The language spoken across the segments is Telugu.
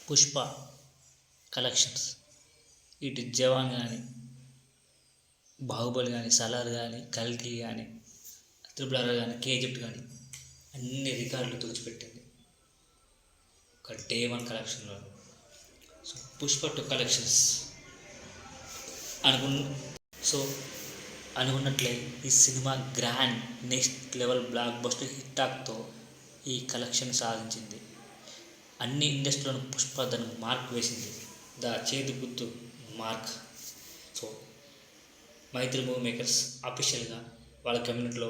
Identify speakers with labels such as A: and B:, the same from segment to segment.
A: పుష్ప కలెక్షన్స్ ఇటు జవాన్ కానీ, బాహుబలి కానీ, సలార్ కానీ, కల్కి కానీ, త్రిబుల్ కానీ, కేజీఎఫ్ కానీ అన్ని రికార్డులు తుడిచిపెట్టింది ఒక డే 1 కలెక్షన్లో. సో పుష్ప 2 కలెక్షన్స్ అనుకున్నట్లే ఈ cinema grand next level blockbuster హిట్టాక్తో ఈ కలెక్షన్ సాధించింది. అన్ని ఇండస్ట్రీలోనూ పుష్ప దానికి మార్క్ వేసింది, చేతి గుర్తు మార్క్. సో మైత్రి మూవీ మేకర్స్ అఫీషియల్గా వాళ్ళ కమ్యూనిటీలో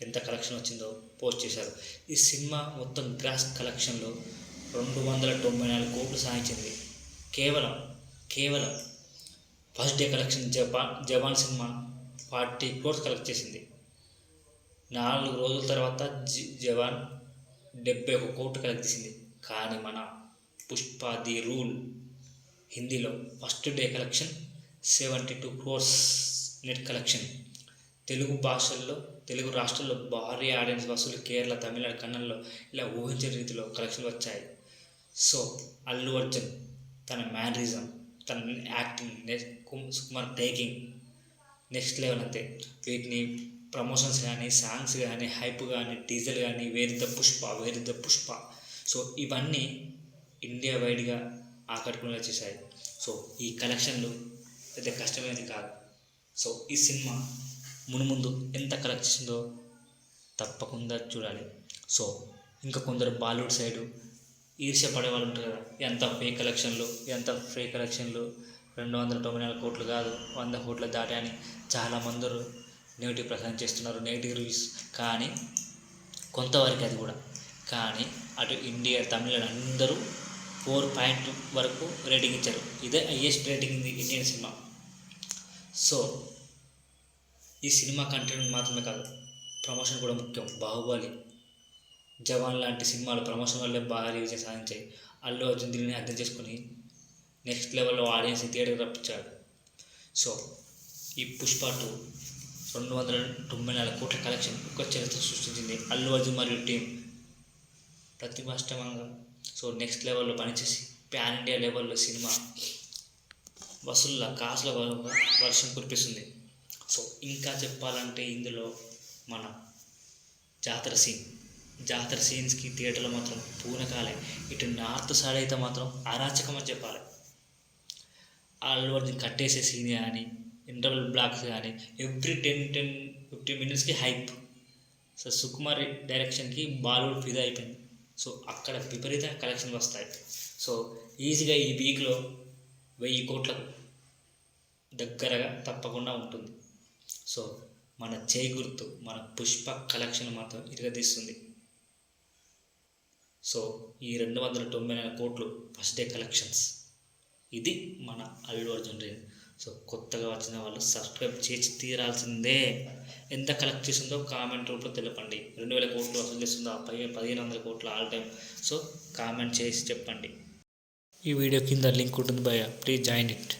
A: ఎంత కలెక్షన్ వచ్చిందో పోస్ట్ చేశారు. ఈ సినిమా మొత్తం గ్రాస్ కలెక్షన్లో 294 కోట్లు సాధించింది. కేవలం ఫస్ట్ డే కలెక్షన్ జవాన్ సినిమా 40 crores కలెక్ట్ చేసింది. 4 రోజుల తర్వాత జవాన్ 71 కోట్లు కలెక్ట్ చేసింది. కానీ మన పుష్ప ది రూల్ హిందీలో first day collection 72 crores net collection. Telugu రాష్ట్రాల్లో భారీ ఆడియన్స్ వసూలు కేరళ, తమిళనాడు, కన్నడలో ఇలా ఊహించే రీతిలో కలెక్షన్లు వచ్చాయి. సో అల్లు అర్జున్ తన మ్యానరిజం, తన acting, Sukumar taking next level అంతే. వీటిని ప్రమోషన్స్ కానీ, సాంగ్స్ కానీ, హైప్ కానీ, టీజర్ కానీ, వేర్ ద పుష్ప. సో ఇవన్నీ ఇండియా వైడ్గా ఆకట్టుకునేలా చేశాయి. సో ఈ కలెక్షన్లు పెద్ద కష్టమైనది కాదు. సో ఈ సినిమా మునుముందు ఎంత కలెక్ట్ చేసిందో తప్పకుండా చూడాలి. సో ఇంకా కొందరు బాలీవుడ్ సైడు ఈర్ష్య పడే వాళ్ళు ఉంటారు కదా, ఎంత ఫేక్ కలెక్షన్లు 294 కోట్లు కాదు 100 కోట్లు దాటాయని చాలామంది నెగిటివ్ ప్రచారం చేస్తున్నారు, నెగిటివ్ రివ్యూస్. కానీ కొంతవరకు అది కూడా, కానీ అటు ఇండియా, తమిళనాడు అందరూ 4 వరకు రేటింగ్ ఇచ్చారు. ఇదే హైయెస్ట్ రేటింగ్ ఉంది ఇండియన్ సినిమా. సో ఈ సినిమా కంటెంట్ మాత్రమే కాదు, ప్రమోషన్ కూడా ముఖ్యం. బాహుబలి, జవాన్ లాంటి సినిమాలు ప్రమోషన్ వల్లే భారీ విజయం సాధించాయి. అల్లు అర్జున్ దీనిని అర్థం చేసుకుని నెక్స్ట్ లెవెల్లో ఆడియన్స్ థియేటర్కి రప్పించాడు. సో ఈ పుష్ప 2 294 కోట్ల కలెక్షన్ ఒక చరిత్ర సృష్టించింది. అల్లు అర్జున్ మరియు టీం ప్రతిభాష్టమంగా సో నెక్స్ట్ లెవెల్లో పనిచేసి ప్యాన్ ఇండియా లెవెల్లో సినిమా వసూళ్ళ కాసుల వర్షం కురిపిస్తుంది. సో ఇంకా చెప్పాలంటే ఇందులో మన జాతర సీన్స్కి థియేటర్లో మాత్రం పూనకాలే. ఇటు నార్త్ సైడ్ అయితే మాత్రం అరాచకం అని చెప్పాలి. అల్లు అర్జున్ కట్టేసే సీన్ కానీ, ఇంటర్వల్ బ్లాక్స్ కానీ, ఎవ్రీ 10-15 minutesకి హైప్. సో సుకుమార్ డైరెక్షన్కి బాలీవుడ్ ఫిదా అయిపోయింది. సో అక్కడ విపరీత కలెక్షన్ వస్తాయి. సో ఈజీగా ఈ వీక్లో 1000 కోట్లకు దగ్గరగా తప్పకుండా ఉంటుంది. సో మన చేయి గుర్తు, మన పుష్ప కలెక్షన్ మాత్రం ఇరగదీస్తుంది. సో ఈ 294 కోట్లు ఫస్ట్ డే కలెక్షన్స్. ఇది మన అల్లు అర్జున్ రేంజ్. సో కొత్తగా వచ్చిన వాళ్ళు సబ్స్క్రైబ్ చేసి తీరాల్సిందే. ఎంత కలెక్ట్ చేసిందో కామెంట్ రూపంలో తెలపండి. 2000 కోట్లు వసూలు చేస్తుందా, 1500 కోట్లు ఆల్ టైమ్. సో కామెంట్ చేసి చెప్పండి. ఈ వీడియో కింద లింక్ ఉంటుంది భయ్యా, ప్లీజ్ జాయిన్ ఇట్.